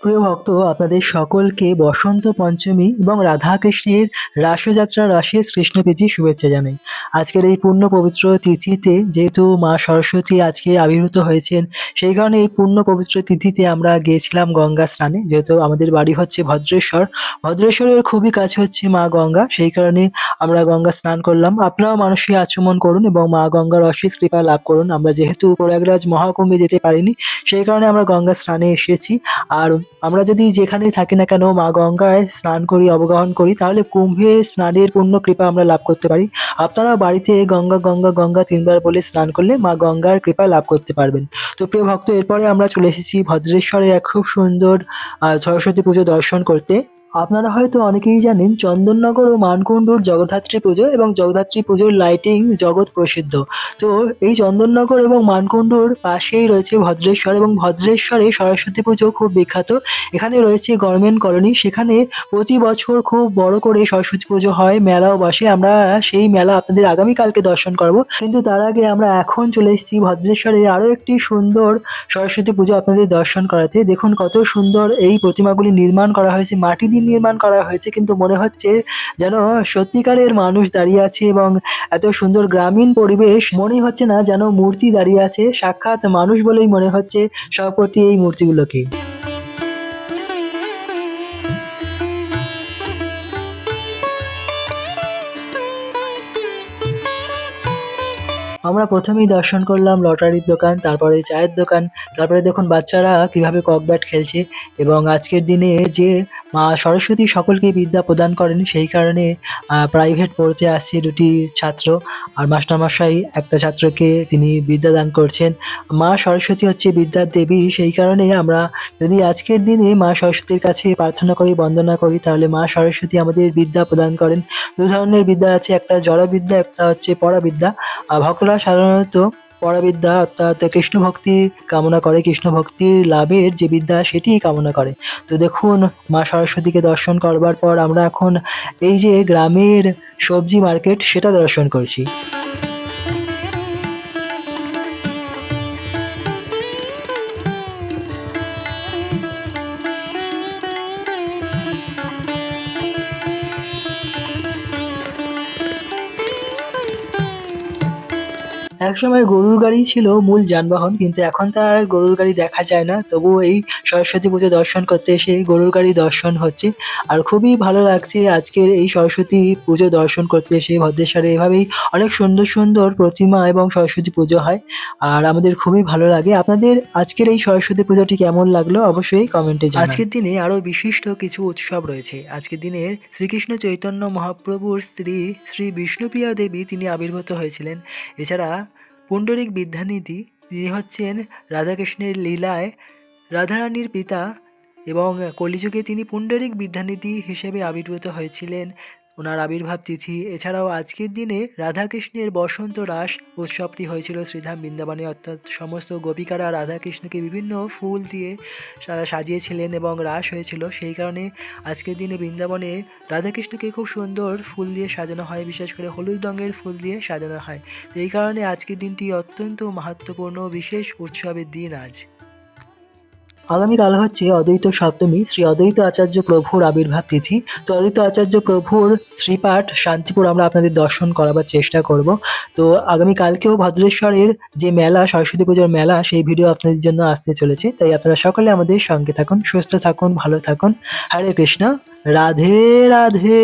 প্রিয় ভক্ত, আপনাদের সকলকে বসন্ত পঞ্চমী এবং রাধাকৃষ্ণের রাসযাত্রার রাসের কৃষ্ণপ্রীতি শুভেচ্ছা জানাই। আজকের এই পূর্ণ পবিত্র তিথিতে যেহেতু মা সরস্বতী আজকে আবির্ভূত হয়েছেন, সেই কারণে এই পূর্ণ পবিত্র তিথিতে আমরা গিয়েছিলাম গঙ্গা স্নানে। যেহেতু আমাদের বাড়ি হচ্ছে ভদ্রেশ্বর, ভদ্রেশ্বরের খুবই কাছে হচ্ছে মা গঙ্গা, সেই কারণে আমরা গঙ্গা স্নান করলাম। আপনারাও মানসিক আচমন করুন এবং মা গঙ্গার অশেষ কৃপা লাভ করুন। আমরা যেহেতু প্রয়াগরাজ মহাকুম্ভে যেতে পারিনি, সেই কারণে আমরা গঙ্গা স্নানে এসেছি। আর আমরা যদি যেখানেই থাকি না কেন মা গঙ্গায় স্নান করি, অবগাহন করি, তাহলে কুম্ভে স্নানের পূর্ণ কৃপা আমরা লাভ করতে পারি। আপনারা বাড়িতে গঙ্গা গঙ্গা গঙ্গা ৩ বার বলে স্নান করলে মা গঙ্গার কৃপা লাভ করতে পারবেন। তো প্রিয় ভক্ত, এরপরে আমরা চলে এসেছি ভদ্রেশ্বরের এক খুব সুন্দর সরস্বতী পুজো দর্শন করতে। আপনারা হয়তো অনেকেই জানেন চন্দননগর ও মানকুণ্ডুর জগদ্ধাত্রী পুজো এবং জগদ্ধাত্রী পুজোর লাইটিং জগৎ প্রসিদ্ধ। তো এই চন্দননগর এবং মানকুণ্ডুর পাশেই রয়েছে ভদ্রেশ্বর, এবং ভদ্রেশ্বরে সরস্বতী পুজো খুব বিখ্যাত। এখানে রয়েছে গভর্নমেন্ট কলোনি, সেখানে প্রতি বছর খুব বড় করে সরস্বতী পুজো হয়, মেলাও বসে। আমরা সেই মেলা আপনাদের আগামীকালকে দর্শন করব, কিন্তু তার আগে আমরা এখন চলে এসেছি ভদ্রেশ্বরে আরও একটি সুন্দর সরস্বতী পুজো আপনাদের দর্শন করাতে। দেখুন কত সুন্দর এই প্রতিমাগুলি নির্মাণ করা হয়েছে, মাটি দিয়ে নির্মাণ করা হয়েছে, কিন্তু মনে হচ্ছে যেন সত্যিকারের মানুষ দাঁড়িয়ে আছে, এবং এত সুন্দর গ্রামীণ পরিবেশ, মনেই হচ্ছে না যেন মূর্তি দাঁড়িয়ে আছে, সাক্ষাৎ মানুষ বলেই মনে হচ্ছে সবপ্রতি এই মূর্তিগুলোকে। আমরা প্রথমেই দর্শন করলাম লটারির দোকান, তারপরে চায়ের দোকান, তারপরে দেখুন বাচ্চারা কিভাবে ককব্যাট খেলছে। এবং আজকের দিনে যে মা সরস্বতী সকলকে বিদ্যা প্রদান করেন, সেই কারণে প্রাইভেট পড়তে আসছে দুটি ছাত্র, আর মাস্টারমশাই একটা ছাত্রকে তিনি বিদ্যা দান করছেন। মা সরস্বতী হচ্ছে বিদ্যার দেবী, সেই কারণে আমরা যদি আজকের দিনে মা সরস্বতীর কাছে প্রার্থনা করি, বন্দনা করি, তাহলে মা সরস্বতী আমাদের বিদ্যা প্রদান করেন। দু ধরনের বিদ্যা আছে, একটা জড়বিদ্যা, একটা হচ্ছে পরাবিদ্যা। ভক্তরা সাধারণত পরাবিদ্যা অর্থাৎ কৃষ্ণ ভক্তির কামনা করে, কৃষ্ণ ভক্তির লাভের যে বিদ্যা সেটিই কামনা করে। তো দেখুন মা সরস্বতীকে দর্শন করবার পর আমরা এখন এই যে গ্রামের সবজি মার্কেট সেটা দর্শন করছি। একসময় গরুর গাড়ি ছিল মূল যানবাহন, কিন্তু এখন তো আর গরুর গাড়ি দেখা যায় না। তবুও এই সরস্বতী পুজো দর্শন করতে এসে গরুর গাড়ি দর্শন হচ্ছে, আর খুবই ভালো লাগছে আজকের এই সরস্বতী পুজো দর্শন করতে এসে। ভদ্রেশ্বরে এভাবেই অনেক সুন্দর সুন্দর প্রতিমা এবং সরস্বতী পুজো হয়, আর আমাদের খুবই ভালো লাগে। আপনাদের আজকের এই সরস্বতী পুজোটি কেমন লাগলো অবশ্যই কমেন্টে জানান। আজকের দিনে আরও বিশিষ্ট কিছু উৎসব রয়েছে। আজকের দিনের শ্রীকৃষ্ণ চৈতন্য মহাপ্রভুর স্ত্রী শ্রী বিষ্ণুপ্রিয়া দেবী তিনি আবির্ভূত হয়েছিলেন। এছাড়া পুণ্ডরিক বিদ্যানিধি, তিনি হচ্ছেন রাধাকৃষ্ণের লীলায় রাধারানীর পিতা, এবং কলিযুগে তিনি পুণ্ডরিক বিদ্যানিধি হিসেবে আবির্ভূত হয়েছিলেন, ওনার আবির্ভাব তিথি। এছাড়াও আজকের দিনে রাধাকৃষ্ণের বসন্ত রাস উৎসবটি হয়েছিল শ্রীধাম বৃন্দাবনে, অর্থাৎ সমস্ত গোপিকারা রাধাকৃষ্ণকে বিভিন্ন ফুল দিয়ে সাজিয়েছিলেন এবং রাস হয়েছিল। সেই কারণে আজকের দিনে বৃন্দাবনে রাধাকৃষ্ণকে খুব সুন্দর ফুল দিয়ে সাজানো হয়, বিশেষ করে হলুদ রঙের ফুল দিয়ে সাজানো হয়। এই কারণে আজকের দিনটি অত্যন্ত মাহাত্ম্যপূর্ণ বিশেষ উৎসবের দিন আজ। আগামীকাল হচ্ছে অদ্বৈত সপ্তমী, শ্রী অদ্বৈত আচার্য প্রভুর আবির্ভাব তিথি। তো অদ্বৈত আচার্য প্রভুর শ্রীপাঠ শান্তিপুর আমরা আপনাদের দর্শন করাবার চেষ্টা করব। তো আগামীকালকেও ভদ্রেশ্বরের যে মেলা, সরস্বতী পুজোর মেলা, সেই ভিডিও আপনাদের জন্য আসতে চলেছে। তাই আপনারা সকলে আমাদের সঙ্গে থাকুন, সুস্থ থাকুন, ভালো থাকুন। হরে কৃষ্ণ, রাধে রাধে।